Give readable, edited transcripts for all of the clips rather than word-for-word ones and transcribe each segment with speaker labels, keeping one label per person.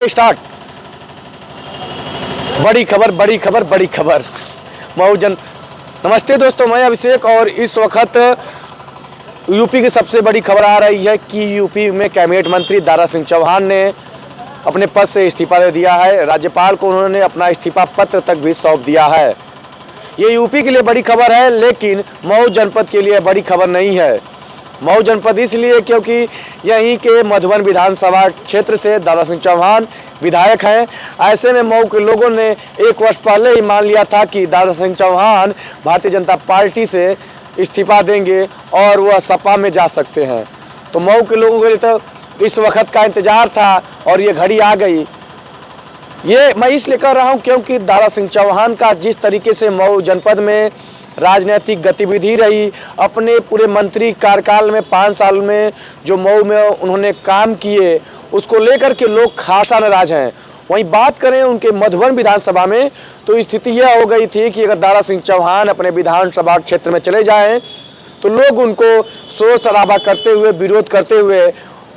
Speaker 1: Start. बड़ी खबर बड़ी खबर बड़ी खबर मऊ जन। नमस्ते दोस्तों, मैं अभिषेक और इस वक्त यूपी की सबसे बड़ी खबर आ रही है कि यूपी में कैबिनेट मंत्री दारा सिंह चौहान ने अपने पद से इस्तीफा दे दिया है। राज्यपाल को उन्होंने अपना इस्तीफा पत्र तक भी सौंप दिया है। ये यूपी के लिए बड़ी खबर है, लेकिन मऊ जनपद के लिए बड़ी खबर नहीं है। मऊ जनपद इसलिए क्योंकि यहीं के मधुबन विधानसभा क्षेत्र से दारा सिंह चौहान विधायक हैं। ऐसे में मऊ के लोगों ने एक वर्ष पहले ही मान लिया था कि दारा सिंह चौहान भारतीय जनता पार्टी से इस्तीफा देंगे और वह सपा में जा सकते हैं। तो मऊ के लोगों के लिए तो इस वक्त का इंतजार था और ये घड़ी आ गई। ये मैं इसलिए कर रहा हूँ क्योंकि दारा सिंह चौहान का जिस तरीके से मऊ जनपद में राजनीतिक गतिविधि रही, अपने पूरे मंत्री कार्यकाल में 5 साल में जो मऊ में उन्होंने काम किए, उसको लेकर के लोग खासा नाराज हैं। वहीं बात करें उनके मधुबन विधानसभा में, तो स्थिति यह हो गई थी कि अगर दारा सिंह चौहान अपने विधानसभा क्षेत्र में चले जाएं तो लोग उनको शोर शराबा करते हुए, विरोध करते हुए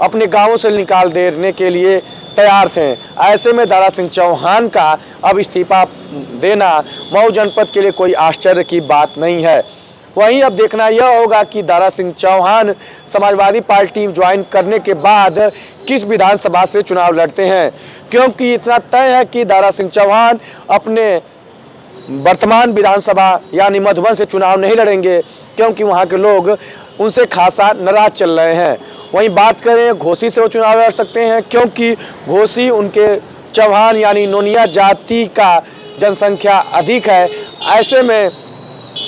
Speaker 1: अपने गाँवों से निकाल देने के लिए तैयार थे। ऐसे में दारा सिंह चौहान का अब इस्तीफा देना मऊ जनपद के लिए कोई आश्चर्य की बात नहीं है। वहीं अब देखना यह होगा कि दारा सिंह चौहान समाजवादी पार्टी ज्वाइन करने के बाद किस विधानसभा से चुनाव लड़ते हैं, क्योंकि इतना तय है कि दारा सिंह चौहान अपने वर्तमान विधानसभा यानी मधुबन से चुनाव नहीं लड़ेंगे, क्योंकि वहाँ के लोग उनसे खासा नाराज चल रहे हैं। वहीं बात करें घोसी से वो चुनाव लड़ सकते हैं, क्योंकि घोसी उनके चौहान यानी नोनिया जाति का जनसंख्या अधिक है। ऐसे में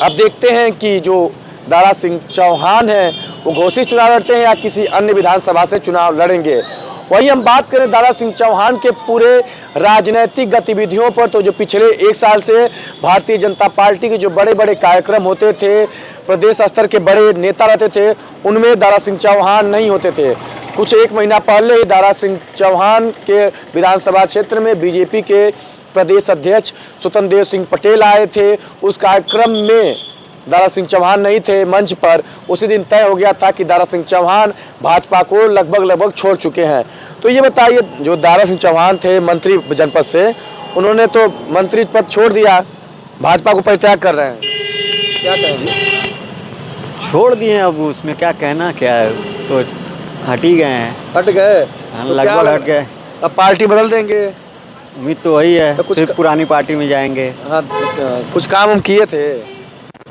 Speaker 1: अब देखते हैं कि जो दारा सिंह चौहान हैं वो घोसी चुनाव लड़ते हैं या किसी अन्य विधानसभा से चुनाव लड़ेंगे। वहीं हम बात करें दारा सिंह चौहान के पूरे राजनीतिक गतिविधियों पर, तो जो पिछले 1 साल से भारतीय जनता पार्टी के जो बड़े बड़े कार्यक्रम होते थे, प्रदेश स्तर के बड़े नेता रहते थे, उनमें दारा सिंह चौहान नहीं होते थे। कुछ 1 महीना पहले ही दारा सिंह चौहान के विधानसभा क्षेत्र में बीजेपी के प्रदेश अध्यक्ष स्वतंत्र देव सिंह पटेल आए थे। उस कार्यक्रम में दारा सिंह चौहान नहीं थे मंच पर। उसी दिन तय हो गया था कि दारा सिंह चौहान भाजपा को लगभग छोड़ चुके हैं। तो ये बताइए, जो दारा सिंह चौहान थे मंत्री जनपद से, उन्होंने तो मंत्री पद छोड़ दिया, भाजपा को परित्याग कर रहे हैं, क्या कहेंगे?
Speaker 2: छोड़ दिए, अब उसमें क्या कहना क्या है, तो हट ही गए हैं।
Speaker 1: हट गए,
Speaker 2: तो लगभग हट गए।
Speaker 1: अब पार्टी बदल देंगे,
Speaker 2: उम्मीद तो वही है,
Speaker 1: तो
Speaker 2: फिर पुरानी पार्टी में जाएंगे।
Speaker 1: हाँ, कुछ काम हम किए थे,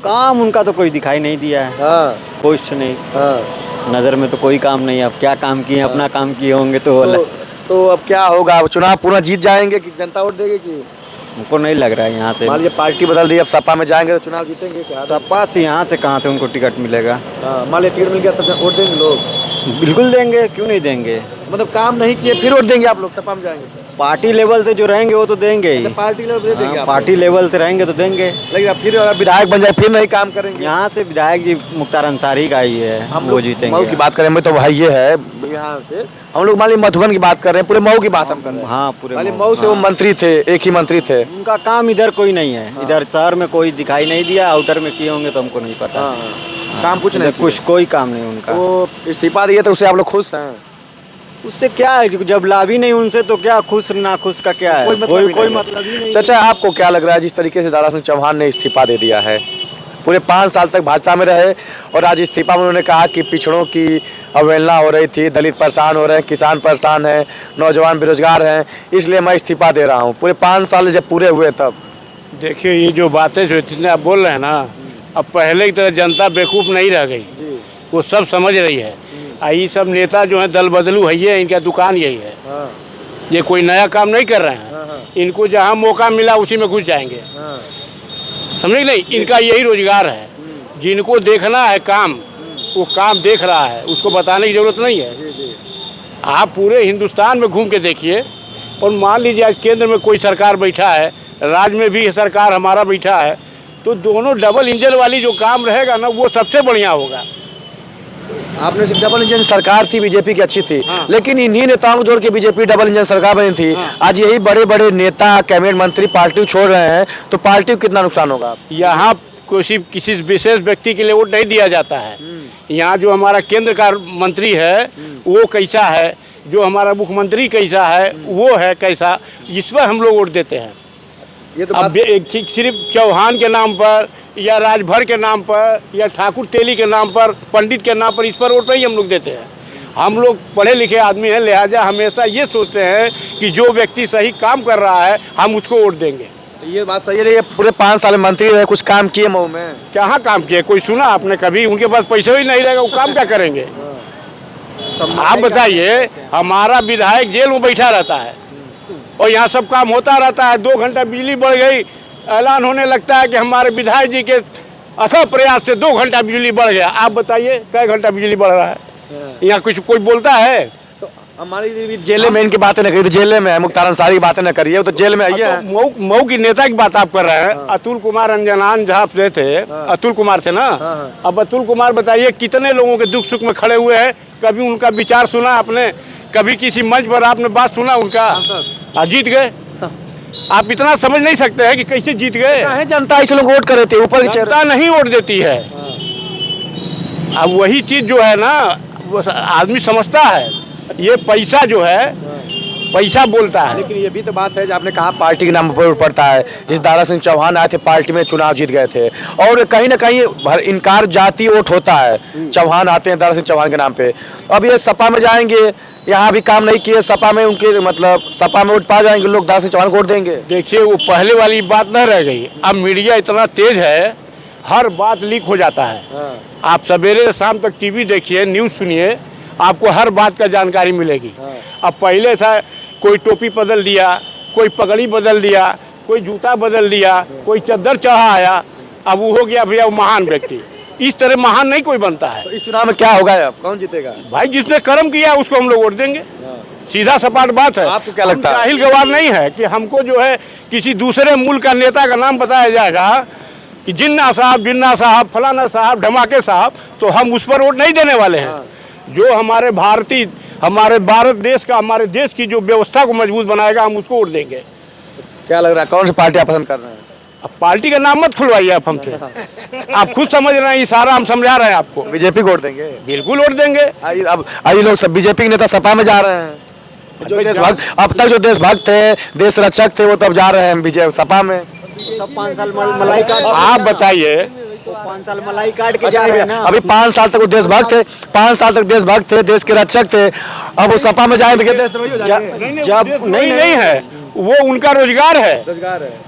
Speaker 2: काम उनका तो कोई दिखाई नहीं दिया है।
Speaker 1: हाँ,
Speaker 2: कुछ नहीं,
Speaker 1: हाँ।
Speaker 2: नज़र में तो कोई काम नहीं। अब क्या काम किए, अपना काम किए होंगे
Speaker 1: तो अब क्या होगा? चुनाव पूरा जीत जाएंगे कि जनता वोट देगी? कि
Speaker 2: हमको नहीं लग रहा है यहाँ से।
Speaker 1: मान लीजिए पार्टी बदल दी, अब सपा में जाएंगे तो चुनाव जीतेंगे क्या?
Speaker 2: सपा से यहाँ से कहाँ से उनको टिकट मिलेगा?
Speaker 1: मान लीजिए टिकट मिल गया तो वोट देंगे लोग?
Speaker 2: बिल्कुल देंगे, क्यों नहीं देंगे।
Speaker 1: मतलब काम नहीं किए फिर वोट देंगे आप लोग? सपा में जाएंगे
Speaker 2: पार्टी लेवल से जो रहेंगे वो तो देंगे ही।
Speaker 1: पार्टी लेवल दे देंगे?
Speaker 2: पार्टी लेवल से रहेंगे तो देंगे,
Speaker 1: लेकिन अब फिर अगर विधायक बन जाए फिर नहीं काम करेंगे?
Speaker 2: यहाँ से विधायक जी मुख्तार अंसारी का ही है,
Speaker 1: हम
Speaker 2: वो जीतेंगे।
Speaker 1: मऊ की बात करें तो भाई ये है, यहाँ से हम लोग मान लीजिए मधुबन की बात कर रहे हैं, पूरे मऊ की बात हम कर रहे हैं।
Speaker 2: हाँ, पूरे
Speaker 1: मऊ से वो मंत्री थे, एक ही मंत्री थे।
Speaker 2: उनका काम इधर कोई नहीं है। इधर शहर में कोई दिखाई नहीं दिया, आउटर में किए होंगे तो हमको नहीं पता।
Speaker 1: काम कुछ नहीं,
Speaker 2: कुछ कोई काम नहीं उनका।
Speaker 1: वो इस्तीफा दिए तो उससे आप लोग खुश हैं?
Speaker 2: उससे क्या है, जब लाभ ही नहीं उनसे तो क्या खुश ना खुश का क्या है, कोई मतलब ही नहीं।
Speaker 1: चाचा, आपको क्या लग रहा है जिस तरीके से दारा सिंह चौहान ने इस्तीफा दे दिया है? पूरे 5 साल तक भाजपा में रहे और आज इस्तीफा में उन्होंने कहा कि पिछड़ों की अवहेलना हो रही थी, दलित परेशान हो रहे हैं, किसान परेशान हैं, नौजवान बेरोजगार हैं, इसलिए मैं इस्तीफा दे रहा हूँ। पूरे 5 साल जब पूरे हुए तब
Speaker 3: देखिए, ये जो बातें जो जितने आप बोल रहे हैं ना, अब पहले की तरह जनता बेवकूफ़ नहीं रह गई, वो सब समझ रही है। ये सब नेता जो हैं दल बदलू है, ये इनका दुकान यही है। ये कोई नया काम नहीं कर रहे हैं। इनको जहाँ मौका मिला उसी में घुस जाएंगे, समझे कि नहीं? इनका यही रोजगार है। जिनको देखना है काम, वो काम देख रहा है, उसको बताने की जरूरत नहीं है। आप पूरे हिंदुस्तान में घूम के देखिए, और मान लीजिए आज केंद्र में कोई सरकार बैठा है, राज्य में भी सरकार हमारा बैठा है, तो दोनों डबल इंजन वाली जो काम रहेगा ना, वो सबसे बढ़िया होगा।
Speaker 1: आपने सिर्फ डबल इंजन सरकार थी बीजेपी की अच्छी थी, लेकिन इन्हीं नेताओं को जोड़ के बीजेपी डबल इंजन सरकार बनी थी। आज यही बड़े बड़े नेता कैबिनेट मंत्री पार्टी छोड़ रहे हैं, तो पार्टी को कितना नुकसान होगा?
Speaker 3: यहाँ किसी विशेष व्यक्ति के लिए वोट नहीं दिया जाता है। यहाँ जो हमारा केंद्र का मंत्री है वो कैसा है, जो हमारा मुख्यमंत्री कैसा है वो है कैसा, इस पर हम लोग वोट देते हैं।
Speaker 1: ये तो
Speaker 3: अब सिर्फ चौहान के नाम पर या राजभर के नाम पर या ठाकुर तेली के नाम पर, पंडित के नाम पर, इस पर वोट नहीं हम लोग देते हैं। हम लोग पढ़े लिखे आदमी हैं, लिहाजा हमेशा ये सोचते हैं कि जो व्यक्ति सही काम कर रहा है हम उसको वोट देंगे।
Speaker 1: ये बात सही है। ये पूरे 5 साल में मंत्री रहे, कुछ काम किए मऊ में?
Speaker 3: कहाँ काम किए? कोई सुना आपने कभी? उनके पास पैसे ही नहीं रहेगा, वो काम क्या करेंगे? आप बताइए, हमारा विधायक जेल में बैठा रहता है और यहाँ सब काम होता रहता है। 2 घंटा बिजली बढ़ गई, ऐलान होने लगता है कि हमारे विधायक जी के अथक प्रयास से 2 घंटा बिजली बढ़ गया। आप बताइए कै घंटा बिजली बढ़ रहा है? यहाँ कुछ कोई बोलता है?
Speaker 1: तो हमारी जेल में इनकी बातें न करिए, तो जेल में है। मुख्तार अंसारी की बातें न करिए, वो तो जेल में आइए।
Speaker 3: मऊ की नेता की बात आप कर रहे हैं। अतुल कुमार अंजनान जहाँ से थे, अतुल कुमार थे ना। अब अतुल कुमार बताइए कितने लोगों के दुख सुख में खड़े हुए हैं। कभी उनका विचार सुना आपने? कभी किसी मंच पर आपने बात सुना उनका? जीत गए। आप इतना समझ नहीं सकते हैं कि कैसे जीत गए?
Speaker 1: जनता इस लोग वोट करे थे, ऊपर
Speaker 3: जनता नहीं वोट देती है। अब वही चीज जो है ना, वो आदमी समझता है ये पैसा जो है, पैसा बोलता है।
Speaker 1: लेकिन ये भी तो बात है जो आपने कहा पार्टी के नाम पर वोट पड़ता है। जिस दारा सिंह चौहान आए थे, पार्टी में चुनाव जीत गए थे, और कहीं ना कहीं इनकार जाति वोट होता है। चौहान आते हैं दारा सिंह चौहान के नाम पे। अब ये सपा में जाएंगे, यहाँ भी काम नहीं किए, सपा में उनके मतलब सपा में वोट पा जाएंगे लोग, दारा सिंह चौहान को वोट देंगे।
Speaker 3: देखिए, वो पहले वाली बात न रह गई। अब मीडिया इतना तेज है, हर बात लीक हो जाता है। आप सवेरे से शाम तक टीवी देखिए, न्यूज़ सुनिए, आपको हर बात का जानकारी मिलेगी। अब पहले था कोई टोपी बदल दिया, कोई पगड़ी बदल दिया, कोई जूता बदल दिया, कोई चद्दर चढ़ा आया, अब वो हो गया भैया वो महान व्यक्ति। इस तरह महान नहीं कोई बनता है।
Speaker 1: तो इस चुनाव में क्या होगा, अब कौन जीतेगा?
Speaker 3: भाई जिसने कर्म किया उसको हम लोग वोट देंगे, सीधा सपाट बात है।
Speaker 1: आपको क्या लगता है?
Speaker 3: जाहिल गवार नहीं है कि हमको जो है किसी दूसरे मुल्क का नेता का नाम बताया जाएगा कि जिन्ना साहब, फलाना साहब, धमाके साहब, तो हम उस पर वोट नहीं देने वाले हैं। जो हमारे भारत देश का, हमारे देश की जो व्यवस्था को मजबूत बनाएगा, हम उसको वोट देंगे।
Speaker 1: क्या लग रहा है, कौन सी पार्टी आप पसंद कर रहे हैं?
Speaker 3: अब पार्टी का नाम मत खुलवाइए आप हमसे। आप खुद समझ रहे हैं, ये सारा हम समझा रहे हैं आपको।
Speaker 1: बीजेपी को वोट देंगे?
Speaker 3: बिल्कुल वोट देंगे।
Speaker 1: अब आइए लोग सब बीजेपी के नेता सपा में जा रहे हैं। जो देशभक्त, अब तक जो देशभक्त थे, देश रक्षक थे, वो तो अब जा रहे हैं बीजेपी सपा में।
Speaker 2: सब 5 साल मलाई काट,
Speaker 3: आप बताइए,
Speaker 2: 5 साल मलाई काट के जा रहे हैं ना।
Speaker 1: अभी 5 साल तक वो देशभक्त थे, 5 साल तक देशभक्त थे, देश के रक्षक थे। अब वो सपा में जाएंगे तो देशद्रोही हो जाएंगे।
Speaker 3: जब नहीं है, वो उनका रोजगार है।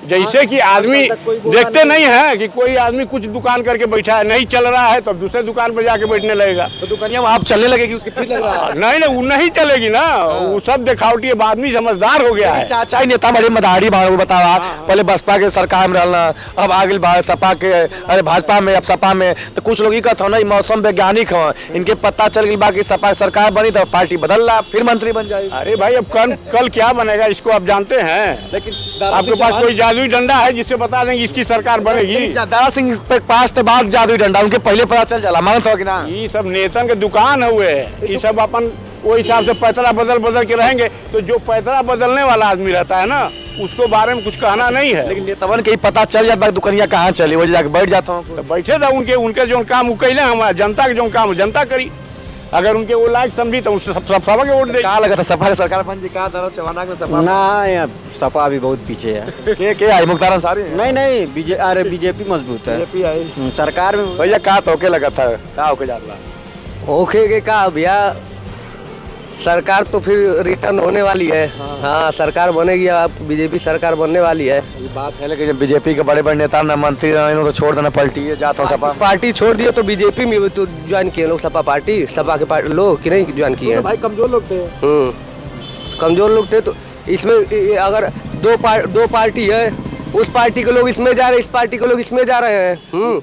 Speaker 3: जैसे कि आदमी देखते नहीं है कि कोई आदमी कुछ दुकान करके बैठा है, नहीं चल रहा है तो दूसरे दुकान पर जाके बैठने लगेगा,
Speaker 1: तो दुकानिया वहाँ चलने लगेगी, उसकी फिर लग रहा है।
Speaker 3: नहीं, वो नहीं चलेगी ना। वो सब दिखावटी। अब आदमी समझदार हो गया है।
Speaker 1: चाचा ही नेता बड़े मदारी बाड़ू बतावा। पहले बसपा के सरकार में रहना, अब आगे सपा के, अरे भाजपा में, अब सपा में। तो कुछ लोग कहते हो ना, मौसम वैज्ञानिक हो, इनके पता चल गई बाकी सपा सरकार बनी तो पार्टी बदल रहा, फिर मंत्री बन जाएगी।
Speaker 3: अरे भाई, अब कल क्या बनेगा इसको आप जानते हैं?
Speaker 1: लेकिन
Speaker 3: आपके पास कोई जादुई डंडा है जिससे बता देंगे इसकी सरकार बनेगी?
Speaker 1: दारा सिंह पे पास तो बात जादुई डंडा, उनके पहले पता चल जाला, मानत हो कि ना?
Speaker 3: ये सब नेतन के दुकान हुए, ये सब अपन वो हिसाब से पैतरा बदल के रहेंगे। तो जो पैतरा बदलने वाला आदमी रहता है ना, उसको बारे में कुछ कहना नहीं है।
Speaker 1: लेकिन नेतावन के ही पता चल जाता है दुकानिया कहाँ चली, वो जाके बैठ जाता हूँ।
Speaker 3: तो बैठे था, उनके जो काम वो कैले, हमारे जनता के जो काम जनता करी। अगर उनके वो लायक समझी तो उससे सब सपा के वोट दे।
Speaker 1: कहाँ लगा था सपा की सरकार बन जी? कहाँ दारा चौहान में सपा
Speaker 2: ना, यहाँ सपा भी बहुत पीछे है।
Speaker 1: के आई मुख्तार अंसारी?
Speaker 2: नहीं, बीजेपी मजबूत है।
Speaker 1: बीजेपी आई
Speaker 2: सरकार में।
Speaker 1: भैया कहाँ तो ओके लगा था, कहाँ ओके जा रहा?
Speaker 4: ओके के का भैया, सरकार तो फिर रिटर्न होने वाली है। हाँ, सरकार बनेगी, अब बीजेपी सरकार बनने वाली है।
Speaker 1: ये बात है, लेकिन जब बीजेपी के बड़े बड़े नेता ना मंत्री तो छोड़ देना, पलटी है जाता हूँ सपा।
Speaker 4: पार्टी छोड़ दिए तो बीजेपी में तो ज्वाइन किए लोग, सपा पार्टी, सपा के लोग कि नहीं ज्वाइन किए?
Speaker 1: भाई कमजोर लोग थे।
Speaker 4: कमजोर लोग थे। तो इसमें अगर दो पार्टी है, उस पार्टी के लोग इसमें जा रहे हैं, इस पार्टी के लोग इसमें जा रहे हैं।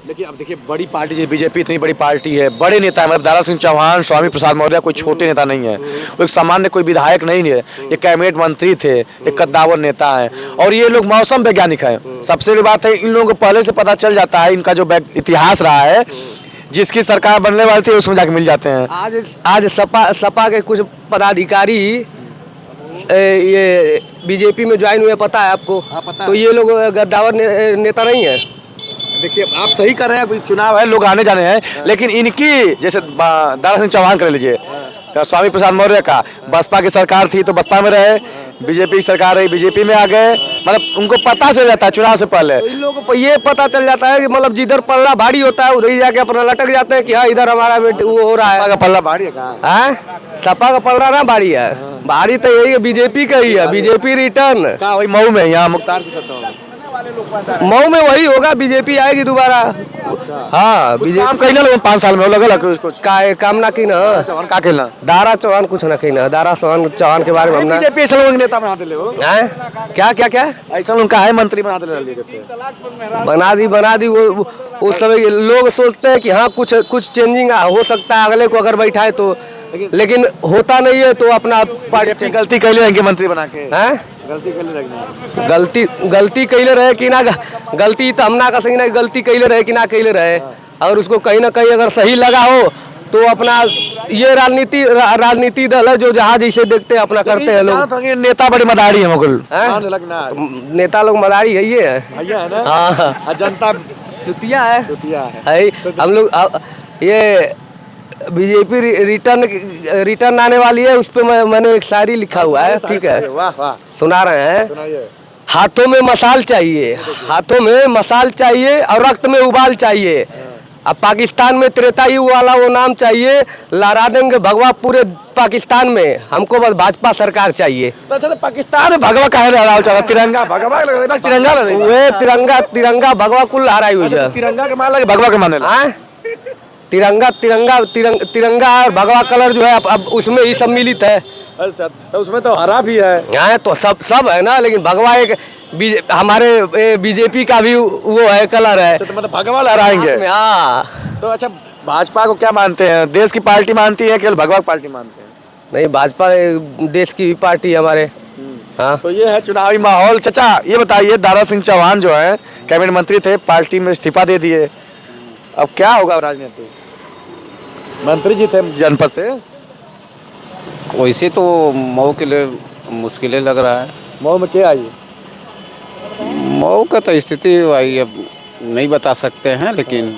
Speaker 1: लेकिन अब देखिए, बड़ी पार्टी बीजेपी इतनी बड़ी पार्टी है, बड़े नेता है, मतलब दारा सिंह चौहान, स्वामी प्रसाद मौर्य कोई छोटे नेता नहीं है, वो एक सामान्य कोई विधायक नहीं है, ये कैबिनेट मंत्री थे, एक कद्दावर नेता है, और ये लोग मौसम वैज्ञानिक है। सबसे बड़ी बात है, इन लोगों को पहले से पता चल जाता है, इनका जो इतिहास रहा है, जिसकी सरकार बनने वाली थी उसमें जाके मिल जाते हैं।
Speaker 4: आज सपा के कुछ पदाधिकारी ये बीजेपी में ज्वाइन हुए, पता है आपको?
Speaker 1: पता
Speaker 4: तो ये लोग गद्दावर नेता नहीं है।
Speaker 1: देखिए, आप सही कर रहे हैं, कोई चुनाव है, लोग आने जाने हैं, लेकिन इनकी जैसे दारा सिंह चौहान कर लीजिए, क्या स्वामी प्रसाद मौर्य का बसपा की सरकार थी तो बसपा में रहे, बीजेपी की सरकार रही बीजेपी में आ गए, मतलब उनको पता चल जाता है चुनाव से पहले।
Speaker 4: तो इन लोगों को ये पता चल जाता है कि मतलब जिधर पल्ला भारी होता है उधर ही जाके अपना लटक जाते हैं कि हाँ इधर हमारा वो हो रहा
Speaker 1: सपा
Speaker 4: है।
Speaker 1: का पल्ला भारी है कहाँ?
Speaker 4: हैं? सपा का पल्ला ना भारी है, भारी तो यही है बीजेपी का ही है, बीजेपी रिटर्न।
Speaker 1: कहाँ? वही मऊ में, यहाँ मुख्तार की सत्ता में।
Speaker 4: मऊ में वही होगा, बीजेपी आएगी दोबारा। हाँ
Speaker 1: काम
Speaker 4: बीजेपी
Speaker 1: कहीं ना लोग 5 साल में लगल कुछ
Speaker 4: का काम ना की ना,
Speaker 1: चौहान का खेलना
Speaker 4: दारा चौहान कुछ ना कही ना, दारा चौहान के बारे में हमने
Speaker 1: बीजेपी ऐसा लोग नेता बना दे हो,
Speaker 4: हैं? क्या क्या क्या
Speaker 1: ऐसा उनका है मंत्री बना दे
Speaker 4: बना दी वो उस समय लोग सोचते हैं कि हाँ कुछ चेंजिंग हो सकता है अगले को अगर बैठाए तो, लेकिन होता नहीं है। तो अपना
Speaker 1: पार्टी गलती कर ले इनके मंत्री बना के,
Speaker 4: हैं?
Speaker 1: गलती कर ले
Speaker 4: गलती कैले रहे कि ना, गलती तो हम ना कर सकें ना, गलती कैले रहे कि ना कैले रहे। अगर उसको कहीं ना कहीं अगर सही लगा हो तो अपना ये राजनीति दल है जो जहाँ जैसे देखते हैं अपना करते हैं लोग।
Speaker 1: नेता बड़ी मदारी है मुकुल,
Speaker 4: नेता लोग मदारी है ये
Speaker 1: है ना,
Speaker 4: हाँ
Speaker 1: जनता
Speaker 4: चुतिया है
Speaker 1: है।
Speaker 4: हम लोग ये बीजेपी रिटर्न आने वाली है, उस पे मैंने एक शायरी लिखा हुआ है, ठीक है
Speaker 1: वाह वाह,
Speaker 4: सुना रहे हैं।
Speaker 1: सुनाइए।
Speaker 4: हाथों में मसाल चाहिए, हाथों में मसाल चाहिए और रक्त में उबाल चाहिए। अब पाकिस्तान में त्रेता युग वाला वो नाम चाहिए, लहरा देंगे भगवा पूरे पाकिस्तान में, हमको बस भाजपा सरकार चाहिए।
Speaker 1: तो अच्छा, तो पाकिस्तान में भगवा काहे लहराओ चला, तिरंगा भगवा तिरंगा
Speaker 4: वे तिरंगा भगवा कुल लहराई हुई है।
Speaker 1: तिरंगा के मान लगे भगवा के माने
Speaker 4: हाँ? तिरंगा और भगवा कलर जो है अब उसमें ही सम्मिलित है।
Speaker 1: अच्छा, तो उसमें तो हरा भी है।
Speaker 4: हाँ तो सब है ना, लेकिन भगवा एक हमारे बीजेपी का भी वो है, कलर है।
Speaker 1: अच्छा, तो मतलब भगवा लहराएंगे।
Speaker 4: हाँ
Speaker 1: तो अच्छा, भाजपा को क्या मानते हैं, देश की पार्टी मानती है केवल भगवा पार्टी मानते हैं?
Speaker 4: नहीं, भाजपा देश की पार्टी है हमारे। हाँ
Speaker 1: तो ये है चुनावी माहौल। चाचा ये बताइए, दारा सिंह चौहान जो है कैबिनेट मंत्री थे, पार्टी में इस्तीफा दे दिए, अब क्या होगा राजनीति? मंत्री जी थे जनपद से।
Speaker 5: वैसे तो मऊ के लिए मुश्किलें लग रहा है।
Speaker 1: मऊ में क्या आई?
Speaker 5: मऊ का तो स्थिति भाई अब नहीं बता सकते हैं, लेकिन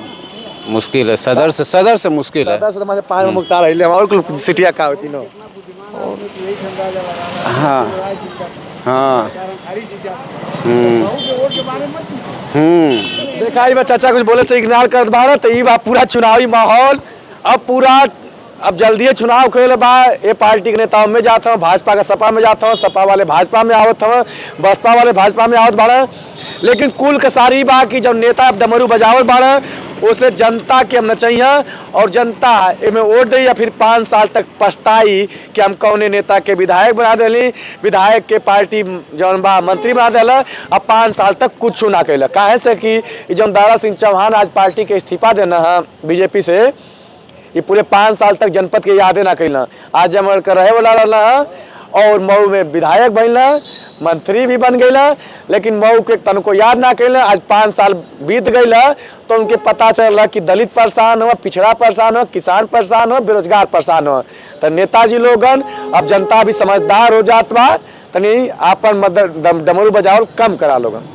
Speaker 5: मुश्किल है, सदर से मुश्किल है।
Speaker 1: सदर से तो पाँच में मुख्तार है और कुल सिटिया का होती नो।
Speaker 5: हाँ हाँ
Speaker 1: देखा ही बा चाचा कुछ बोले से इग्नोर कर भारत, तो ये बा पूरा चुनावी माहौल। अब जल्दी चुनाव खेल बा, ये पार्टी के नेताओं में जाता हूँ, भाजपा का सपा में जाता हूँ, सपा वाले भाजपा में आवत हूँ, बसपा वाले भाजपा में आवत बाड़ा। लेकिन कुल का सारी बा कि जब नेता डमरू बजावत बाड़ा उसे जनता के हम न चाहिए, और जनता इमें वोट दी या फिर 5 साल तक पछताई कि हम कौने नेता के विधायक बना दिली, विधायक के पार्टी जौन बा मंत्री बना दिला, अब 5 साल तक कुछ ना कैला। काहे से कि जौन दारा सिंह चौहान आज पार्टी के इस्तीफा देना है बीजेपी से, ये पूरे 5 साल तक जनपद के यादें ना कैला। आज जमर कर रहे वाला रहना और मऊ में विधायक बनला, मंत्री भी बन गईला, लेकिन मऊ के तन को याद ना कैला। आज 5 साल बीत गईला तो उनके पता चला कि दलित परेशान हो, पिछड़ा परेशान हो, किसान परेशान हो, बेरोजगार परेशान हो। तो नेताजी लोगन अब जनता भी समझदार हो जात बा, तनी आपन डमरू बजाओ कम करा लोगन।